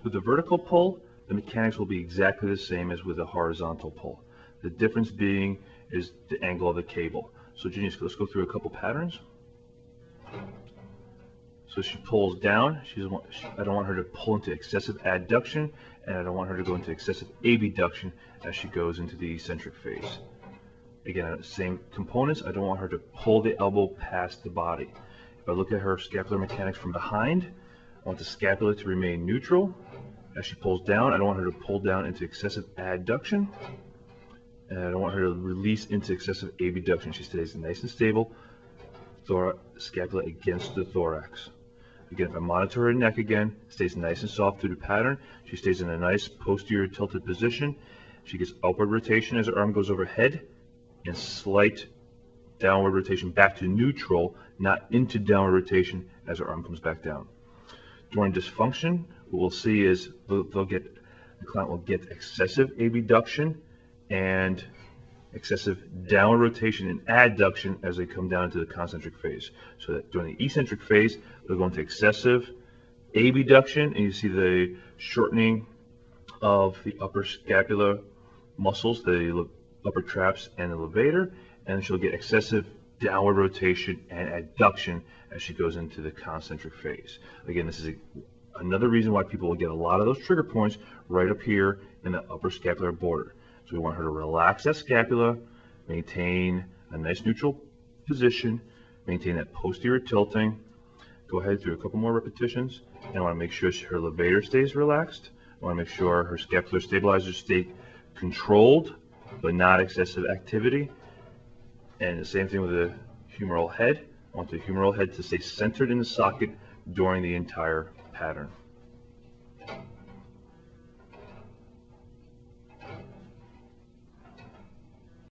With the vertical pull, the mechanics will be exactly the same as with a horizontal pull. The difference being is the angle of the cable. So Junior, let's go through a couple patterns. So she pulls down. I don't want her to pull into excessive adduction, and I don't want her to go into excessive abduction as she goes into the eccentric phase. Again, same components. I don't want her to pull the elbow past the body. If I look at her scapular mechanics from behind, I want the scapula to remain neutral. As she pulls down, I don't want her to pull down into excessive adduction, and I don't want her to release into excessive abduction. She stays nice and stable, scapula against the thorax. Again, if I monitor her neck again, stays nice and soft through the pattern. She stays in a nice posterior tilted position. She gets upward rotation as her arm goes overhead, and slight downward rotation back to neutral, not into downward rotation as her arm comes back down. During dysfunction, what we'll see is the client will get excessive abduction and excessive downward rotation and adduction as they come down into the concentric phase. So that during the eccentric phase, they'll go into excessive abduction, and you see the shortening of the upper scapular muscles, the upper traps and the levator, and she'll get excessive downward rotation and adduction as she goes into the concentric phase. Again, this is another reason why people will get a lot of those trigger points right up here in the upper scapular border. So we want her to relax that scapula, maintain a nice neutral position, maintain that posterior tilting. Go ahead through a couple more repetitions, and I want to make sure her levator stays relaxed. I want to make sure her scapular stabilizers stay controlled, but not excessive activity. And the same thing with the humeral head. I want the humeral head to stay centered in the socket during the entire pattern.